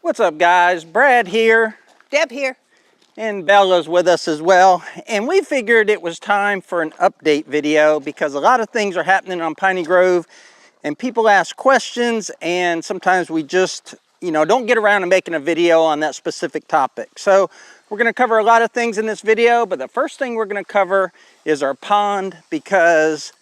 What's up, guys? Brad here. Deb here. And Bella's with us as well. And we figured it was time for an update video because a lot of things are happening on Piney Grove and people ask questions, and sometimes we just, don't get around to making a video on that specific topic. So we're going to cover a lot of things in this video, but the first thing we're going to cover is our pond because,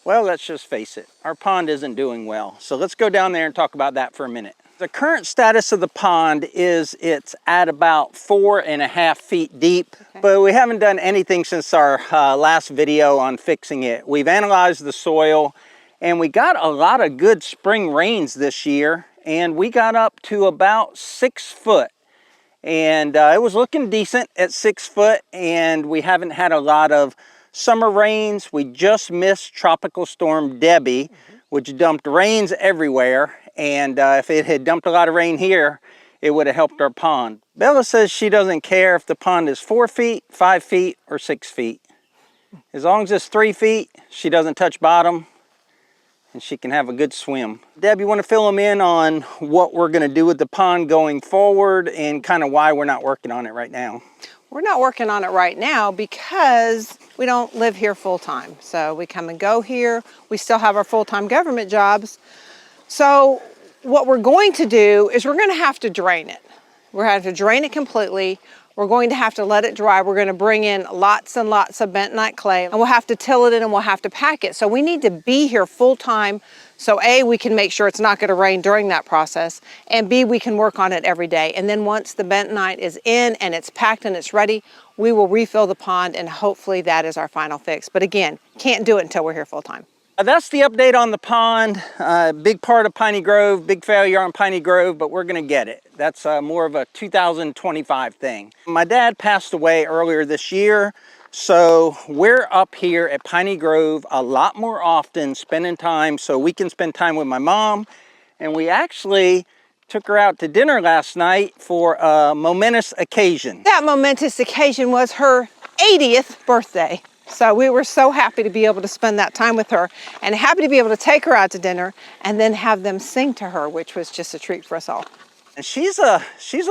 well, let's just face it, our pond isn't doing well. So let's go down there and talk about that for a minute. The current status of the pond is it's at about 4.5 feet deep, but we haven't done anything since our last video on fixing it. We've analyzed the soil and we got a lot of good spring rains this year, and we got up to about 6 foot. And it was looking decent at 6 foot, and we haven't had a lot of summer rains. We just missed Tropical Storm Debbie, which dumped rains everywhere. And if it had dumped a lot of rain here, it would have helped our pond. Bella says she doesn't care if the pond is 4 feet, 5 feet, or 6 feet. As long as it's 3 feet, she doesn't touch bottom, and she can have a good swim. Deb, you want to fill them in on what we're going to do with the pond going forward and kind of why we're not working on it right now? We're not working on it right now because we don't live here full time. So we come and go here. We still have our full-time government jobs. So what we're going to do is we're going to have to drain it. We're going to have to drain it completely. We're going to have to let it dry. We're going to bring in lots and lots of bentonite clay, and we'll have to till it in and we'll have to pack it. So we need to be here full time. So A, we can make sure it's not going to rain during that process, and B, we can work on it every day. And then once the bentonite is in and it's packed and it's ready, we will refill the pond, and hopefully that is our final fix. But again, can't do it until we're here full time. That's the update on the pond. Big part of Piney Grove, big failure on Piney Grove, but we're gonna get it. That's more of a 2025 thing. My dad passed away earlier this year, so we're up here at Piney Grove a lot more often, spending time so we can spend time with my mom. And we actually took her out to dinner last night for a momentous occasion. That momentous occasion was her 80th birthday. So we were so happy to be able to spend that time with her, and happy to be able to take her out to dinner and then have them sing to her, which was just a treat for us all. And she's a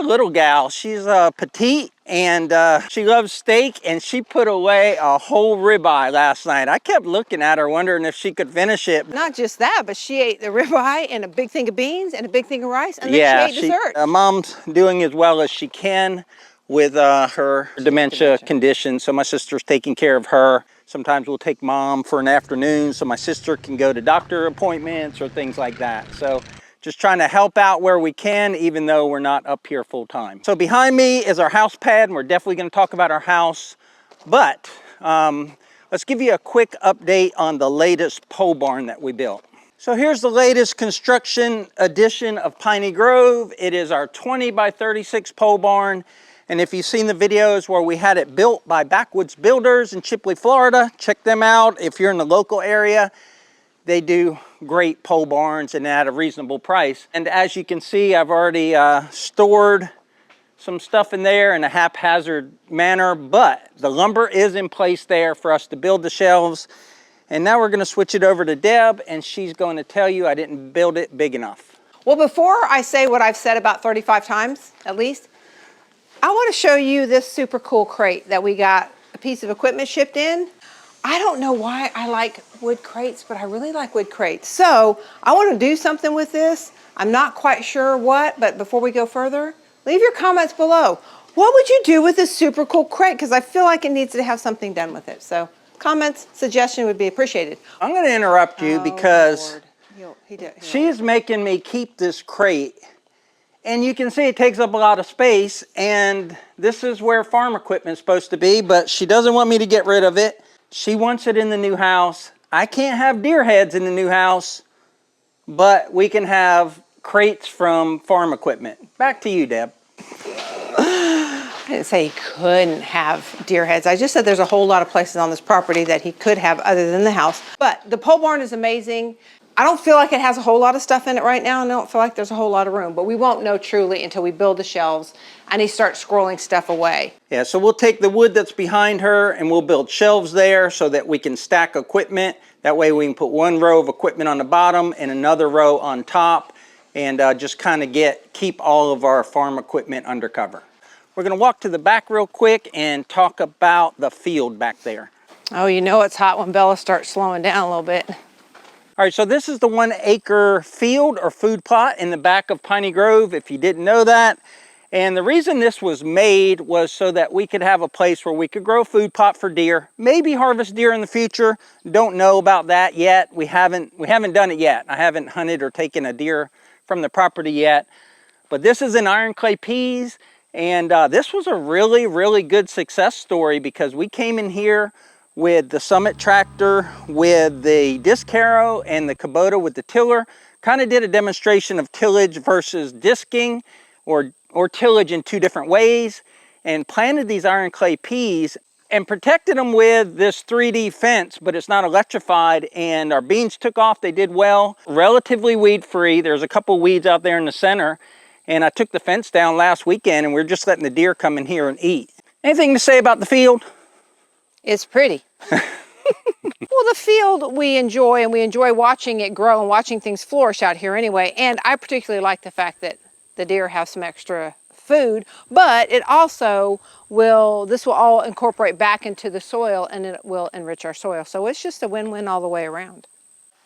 little gal. She's petite, and she loves steak, and she put away a whole ribeye last night. I kept looking at her wondering if she could finish it. Not just that, but she ate the ribeye and a big thing of beans and a big thing of rice, and then she ate dessert. Mom's doing as well as she can with her dementia condition. So my sister's taking care of her. Sometimes we'll take mom for an afternoon so my sister can go to doctor appointments or things like that. So just trying to help out where we can, even though we're not up here full time. So behind me is our house pad, and we're definitely going to talk about our house. But let's give you a quick update on the latest pole barn that we built. So here's the latest construction addition of Piney Grove. It is our 20 by 36 pole barn. And if you've seen the videos where we had it built by Backwoods Builders in Chipley, Florida, check them out. If you're in the local area, they do great pole barns and at a reasonable price. And as you can see, I've already stored some stuff in there in a haphazard manner, but the lumber is in place there for us to build the shelves. And now we're gonna switch it over to Deb, and she's going to tell you I didn't build it big enough. Well, before I say what I've said about 35 times, at least, I want to show you this super cool crate that we got a piece of equipment shipped in. I don't know why I like wood crates, but I really like wood crates. So I want to do something with this. I'm not quite sure what, but before we go further, leave your comments below. What would you do with this super cool crate? Because I feel like it needs to have something done with it. So comments, suggestion would be appreciated. I'm going to interrupt you because she's making me keep this crate. And you can see it takes up a lot of space, and this is where farm equipment is supposed to be, but she doesn't want me to get rid of it. She wants it in the new house. I can't have deer heads in the new house, but we can have crates from farm equipment. Back to you, Deb. I didn't say he couldn't have deer heads. I just said there's a whole lot of places on this property that he could have other than the house. But the pole barn is amazing. I don't feel like it has a whole lot of stuff in it right now, and I don't feel like there's a whole lot of room, but we won't know truly until we build the shelves and he starts scrolling stuff away. Yeah, so we'll take the wood that's behind her and we'll build shelves there so that we can stack equipment. That way we can put one row of equipment on the bottom and another row on top. and just kind of keep all of our farm equipment under cover. We're going to walk to the back real quick and talk about the field back there. Oh, you know it's hot when Bella starts slowing down a little bit. All right, so this is the 1 acre field or food plot in the back of Piney Grove, if you didn't know that. And the reason this was made was so that we could have a place where we could grow a food plot for deer, maybe harvest deer in the future. Don't know about that yet. We haven't done it yet. I haven't hunted or taken a deer from the property yet. But this is in iron clay peas, and this was a really, really good success story because we came in here with the Summit tractor, with the disc harrow, and the Kubota with the tiller. Kind of did a demonstration of tillage versus disking, or tillage in 2 different ways, and planted these iron clay peas and protected them with this 3D fence, but it's not electrified, and our beans took off. They did well, relatively weed free. There's a couple weeds out there in the center, and I took the fence down last weekend, and we're just letting the deer come in here and eat. Anything to say about the field? It's pretty. Well, the field we enjoy, and we enjoy watching it grow and watching things flourish out here anyway. And I particularly like the fact that the deer have some extra food, but it also this will all incorporate back into the soil, and it will enrich our soil. So it's just a win-win all the way around.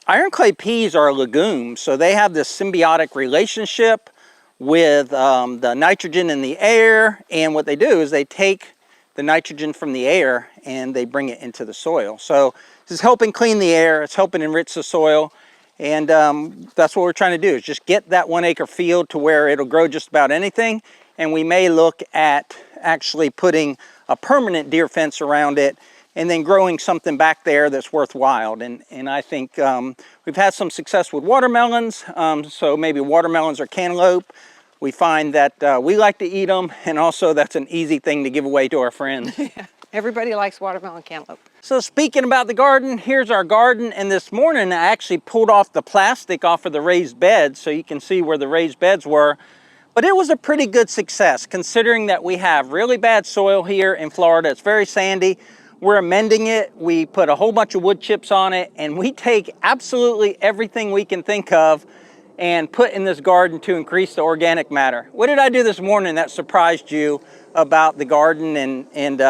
Iron clay peas are a legume, so they have this symbiotic relationship with the nitrogen in the air, and what they do is they take the nitrogen from the air and they bring it into the soil. So this is helping clean the air, it's helping enrich the soil, and that's what we're trying to do, is just get that 1 acre field to where it'll grow just about anything. And we may look at actually putting a permanent deer fence around it and then growing something back there that's worthwhile. And I think we've had some success with watermelons, so maybe watermelons or cantaloupe. We find that we like to eat them, and also that's an easy thing to give away to our friends. Yeah, everybody likes watermelon cantaloupe. So speaking about the garden, here's our garden, and this morning I actually pulled off the plastic off of the raised beds so you can see where the raised beds were. But it was a pretty good success considering that we have really bad soil here in Florida. It's very sandy. We're amending it. We put a whole bunch of wood chips on it, and we take absolutely everything we can think of and put in this garden to increase the organic matter. What did I do this morning that surprised you about the garden and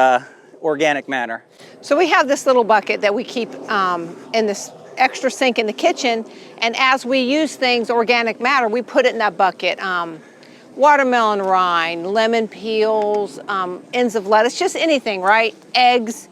organic matter? So we have this little bucket that we keep in this extra sink in the kitchen, and as we use things, organic matter, we put it in that bucket. Watermelon rind, lemon peels, ends of lettuce, just anything, right? Eggs,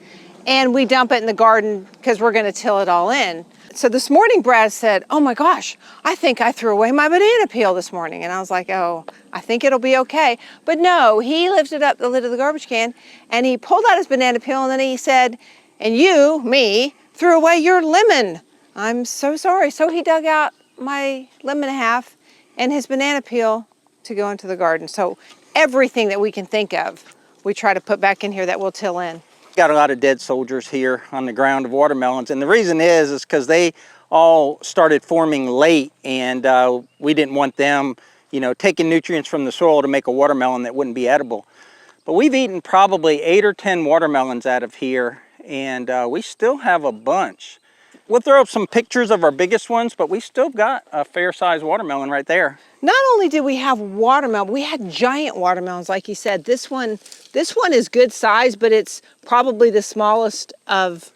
and we dump it in the garden because we're gonna till it all in. So this morning Brad said, oh my gosh, I think I threw away my banana peel this morning. And I was like, oh, I think it'll be okay. But no, he lifted up the lid of the garbage can and he pulled out his banana peel, and then he said, and you, me, threw away your lemon. I'm so sorry. So he dug out my lemon half and his banana peel to go into the garden. So everything that we can think of, we try to put back in here that we'll till in. Got a lot of dead soldiers here on the ground of watermelons, and the reason is because they all started forming late, and we didn't want them, you know, taking nutrients from the soil to make a watermelon that wouldn't be edible. But we've eaten probably 8 or 10 watermelons out of here, and we still have a bunch. We'll throw up some pictures of our biggest ones, but we still got a fair-sized watermelon right there. Not only did we have watermelon, we had giant watermelons, like you said. This one is good size, but it's probably the smallest of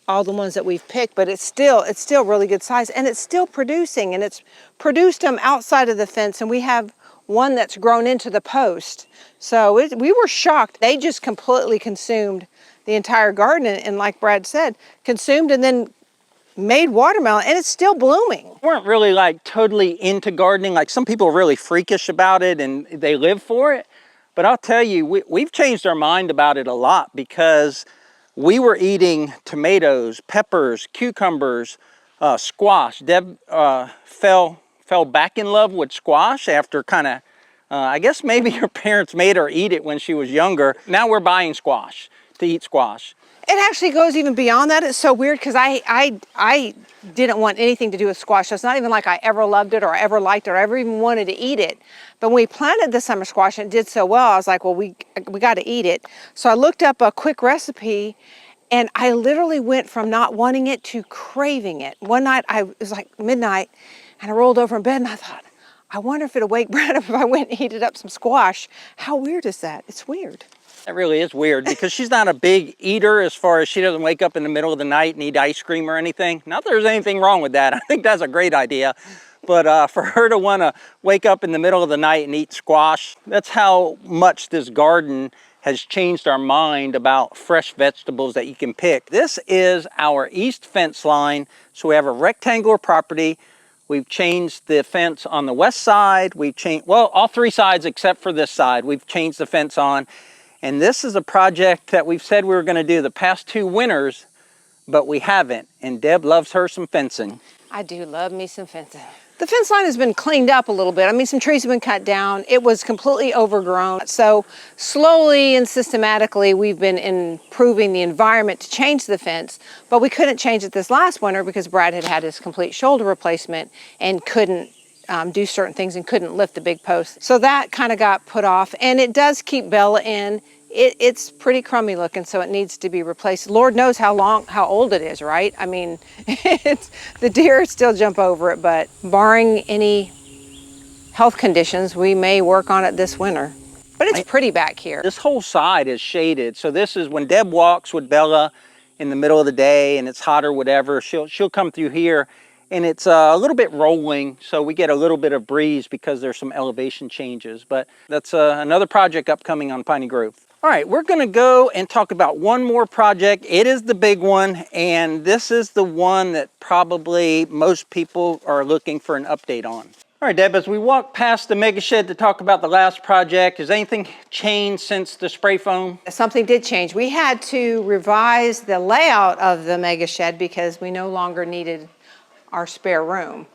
all the ones that we've picked, but it's still really good size, and it's still producing, and it's produced them outside of the fence, and we have one that's grown into the post. So we were shocked. They just completely consumed the entire garden, and like Brad said, consumed and then made watermelon, and it's still blooming. We weren't really like totally into gardening. Like some people are really freakish about it and they live for it. But I'll tell you, we've changed our mind about it a lot, because we were eating tomatoes, peppers, cucumbers, squash. Deb fell back in love with squash after kind of, I guess maybe her parents made her eat it when she was younger. Now we're buying squash to eat squash. It actually goes even beyond that. It's so weird because I didn't want anything to do with squash. So it's not even like I ever loved it or I ever liked it or ever even wanted to eat it. But when we planted the summer squash and it did so well, I was like, well, we got to eat it. So I looked up a quick recipe, and I literally went from not wanting it to craving it. One night, it was like midnight, and I rolled over in bed and I thought, I wonder if it'll wake Brad up if I went and heated up some squash. How weird is that? It's weird. That really is weird because she's not a big eater as far as she doesn't wake up in the middle of the night and eat ice cream or anything. Not that there's anything wrong with that. I think that's a great idea. But for her to want to wake up in the middle of the night and eat squash, that's how much this garden has changed our mind about fresh vegetables that you can pick. This is our east fence line. So we have a rectangular property. We've changed the fence on the west side. We've changed, well, all three sides except for this side. We've changed the fence on. And this is a project that we've said we were going to do the past 2 winters, but we haven't. And Deb loves her some fencing. I do love me some fencing. The fence line has been cleaned up a little bit. I mean, some trees have been cut down. It was completely overgrown. So slowly and systematically, we've been improving the environment to change the fence, but we couldn't change it this last winter because Brad had had his complete shoulder replacement and couldn't do certain things and couldn't lift the big post. So that kind of got put off, and it does keep Bella in. It's pretty crummy looking, so it needs to be replaced. Lord knows how old it is, right? I mean, the deer still jump over it, but barring any health conditions, we may work on it this winter. But it's pretty back here. This whole side is shaded. So this is when Deb walks with Bella in the middle of the day and it's hot or whatever, she'll come through here, and it's a little bit rolling, so we get a little bit of breeze because there's some elevation changes. But that's another project upcoming on Piney Grove. All right, we're gonna go and talk about one more project. It is the big one, and this is the one that probably most people are looking for an update on. All right, Deb, as we walk past the mega shed to talk about the last project, has anything changed since the spray foam? Something did change. We had to revise the layout of the mega shed because we no longer needed our spare room.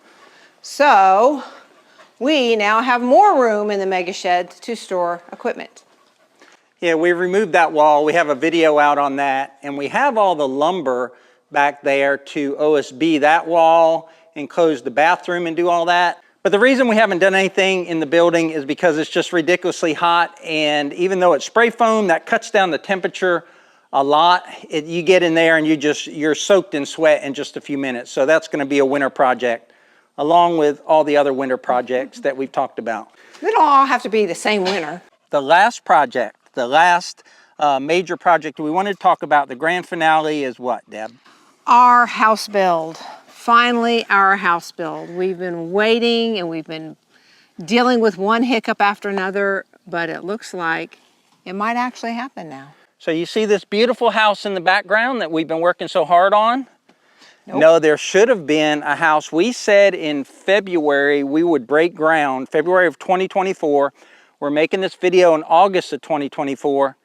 So we now have more room in the mega shed to store equipment. Yeah, we removed that wall. We have a video out on that, and we have all the lumber back there to OSB that wall and close the bathroom and do all that. But the reason we haven't done anything in the building is because it's just ridiculously hot, and even though it's spray foam, that cuts down the temperature a lot. You get in there and you're soaked in sweat in just a few minutes. So that's going to be a winter project, along with all the other winter projects that we've talked about. They don't all have to be the same winter. The last project, the last major project we wanted to talk about, the grand finale, is what, Deb? Our house build. Finally, our house build. We've been waiting and we've been dealing with one hiccup after another, but it looks like it might actually happen now. So you see this beautiful house in the background that we've been working so hard on? Nope. No, there should have been a house. We said in February we would break ground, February of 2024. We're making this video in August of 2024,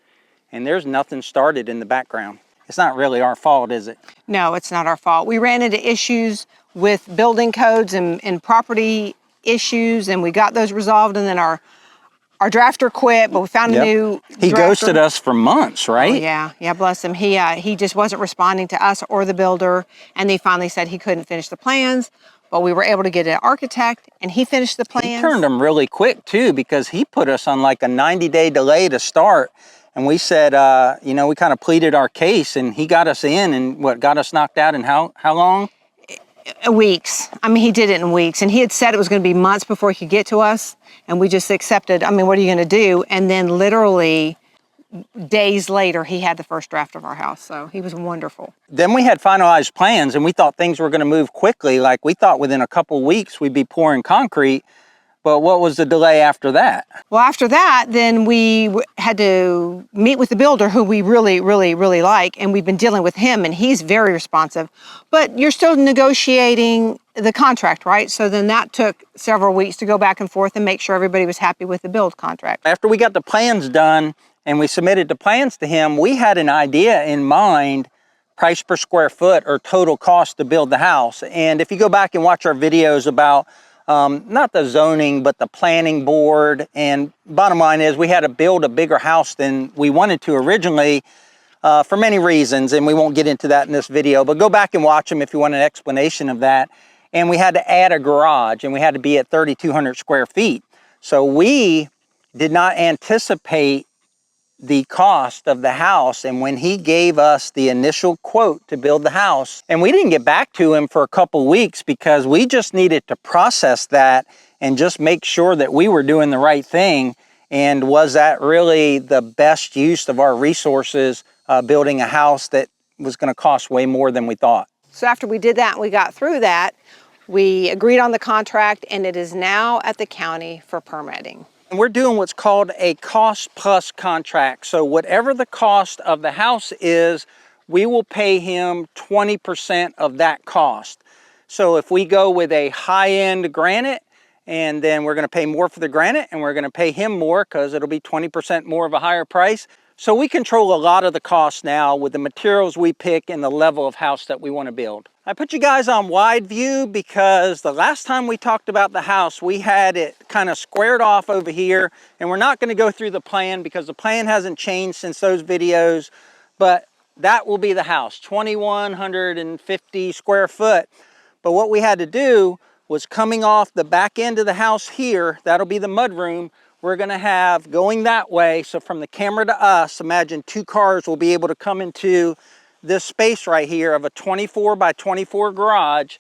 and there's nothing started in the background. It's not really our fault, is it? No, it's not our fault. We ran into issues with building codes and property issues, and we got those resolved, and then our drafter quit, but we found a new He drafter. ghosted us for months, right? Oh, yeah, bless him. He just wasn't responding to us or the builder, and they finally said he couldn't finish the plans, but we were able to get an architect, and he finished the plans. He turned them really quick, too, because he put us on like a 90-day delay to start, and we said, you know, we kind of pleaded our case, and he got us in, and got us knocked out in how long? Weeks. I mean, he did it in weeks, and he had said it was going to be months before he could get to us, and we just accepted. I mean, what are you going to do? And then literally days later, he had the first draft of our house, so he was wonderful. Then we had finalized plans, and we thought things were going to move quickly. Like, we thought within a couple weeks we'd be pouring concrete. But what was the delay after that? Well, after that, then we had to meet with the builder, who we really, really, really like, and we've been dealing with him, and he's very responsive. But you're still negotiating the contract, right? So then that took several weeks to go back and forth and make sure everybody was happy with the build contract. After we got the plans done and we submitted the plans to him, we had an idea in mind, price per square foot or total cost to build the house. And if you go back and watch our videos about not the zoning, but the planning board, and bottom line is we had to build a bigger house than we wanted to originally for many reasons, and we won't get into that in this video, but go back and watch them if you want an explanation of that. And we had to add a garage, and we had to be at 3,200 square feet. So we did not anticipate the cost of the house, and when he gave us the initial quote to build the house, and we didn't get back to him for a couple weeks because we just needed to process that and just make sure that we were doing the right thing. And was that really the best use of our resources, building a house that was going to cost way more than we thought? So after we did that and we got through that, we agreed on the contract, and it is now at the county for permitting. And we're doing what's called a cost plus contract. So whatever the cost of the house is, we will pay him 20% of that cost. So if we go with a high-end granite, and then we're going to pay more for the granite, and we're going to pay him more because it'll be 20% more of a higher price. So we control a lot of the costs now with the materials we pick and the level of house that we want to build. I put you guys on wide view because the last time we talked about the house, we had it kind of squared off over here, and we're not going to go through the plan because the plan hasn't changed since those videos, but that will be the house, 2,150 square foot. But what we had to do was coming off the back end of the house here, that'll be the mudroom, we're going to have going that way. So from the camera to us, imagine 2 cars will be able to come into this space right here of a 24 by 24 garage.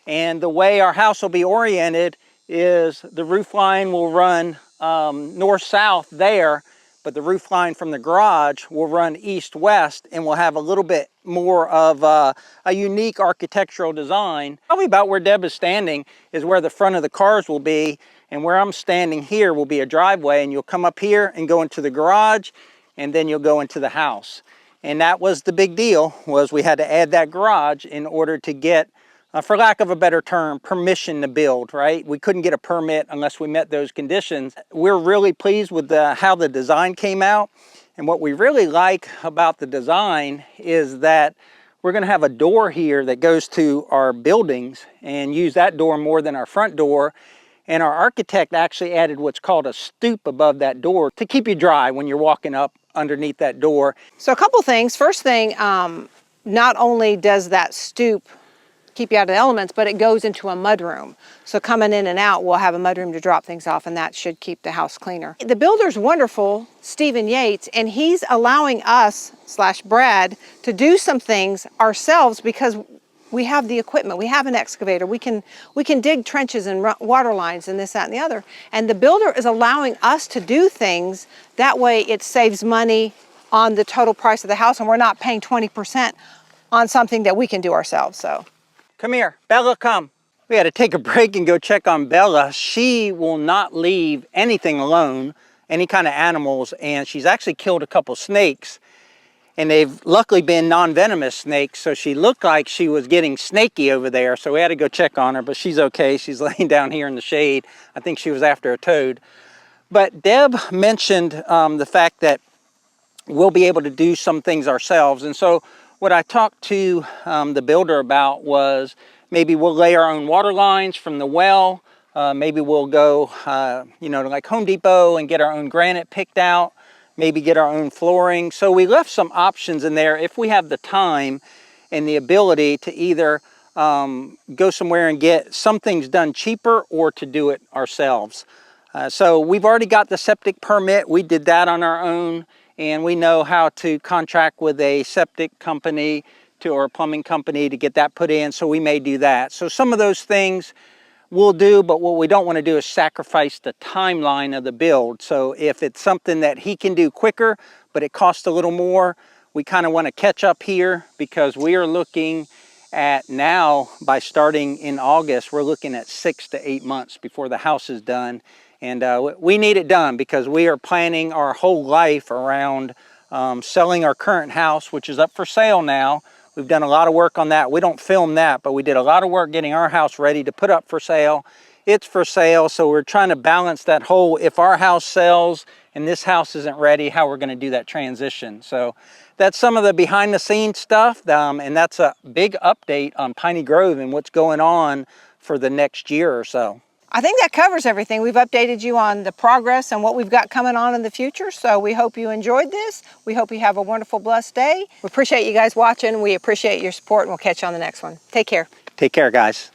And the way our house will be oriented is the roof line will run north-south there, but the roof line from the garage will run east-west, and we'll have a little bit more of a unique architectural design. Probably about where Deb is standing is where the front of the cars will be, and where I'm standing here will be a driveway, and you'll come up here and go into the garage, and then you'll go into the house. And that was the big deal, was we had to add that garage in order to get, for lack of a better term, permission to build, right? We couldn't get a permit unless we met those conditions. We're really pleased with how the design came out. And what we really like about the design is that we're going to have a door here that goes to our buildings and use that door more than our front door. And our architect actually added what's called a stoop above that door to keep you dry when you're walking up underneath that door. So a couple things. First thing, not only does that stoop keep you out of the elements, but it goes into a mudroom. So coming in and out, we'll have a mudroom to drop things off, and that should keep the house cleaner. The builder's wonderful, Stephen Yates, and he's allowing us, Brad, to do some things ourselves because we have the equipment. We have an excavator. We can dig trenches and run water lines and this, that, and the other. And the builder is allowing us to do things. That way it saves money on the total price of the house, and we're not paying 20% on something that we can do ourselves. So, come here, Bella, come. We had to take a break and go check on Bella. She will not leave anything alone, any kind of animals, and she's actually killed a couple snakes. And they've luckily been non-venomous snakes, so she looked like she was getting snaky over there, so we had to go check on her, but she's okay. She's laying down here in the shade. I think she was after a toad. But Deb mentioned the fact that we'll be able to do some things ourselves. And so what I talked to the builder about was maybe we'll lay our own water lines from the well. Maybe we'll go, to like Home Depot and get our own granite picked out. Maybe get our own flooring. So we left some options in there if we have the time and the ability to either go somewhere and get some things done cheaper or to do it ourselves. So we've already got the septic permit. We did that on our own, and we know how to contract with a septic company or a plumbing company to get that put in, so we may do that. So some of those things we'll do, but what we don't want to do is sacrifice the timeline of the build. So if it's something that he can do quicker, but it costs a little more, we kind of want to catch up here because we are looking at now, by starting in August, we're looking at 6 to 8 months before the house is done. And we need it done because we are planning our whole life around selling our current house, which is up for sale now. We've done a lot of work on that. We don't film that, but we did a lot of work getting our house ready to put up for sale. It's for sale, so we're trying to balance that whole, if our house sells and this house isn't ready, how we're going to do that transition. So that's some of the behind the scenes stuff, and that's a big update on Piney Grove and what's going on for the next year or so. I think that covers everything. We've updated you on the progress and what we've got coming on in the future. So we hope you enjoyed this. We hope you have a wonderful, blessed day. We appreciate you guys watching. We appreciate your support, and we'll catch you on the next one. Take care. Take care, guys.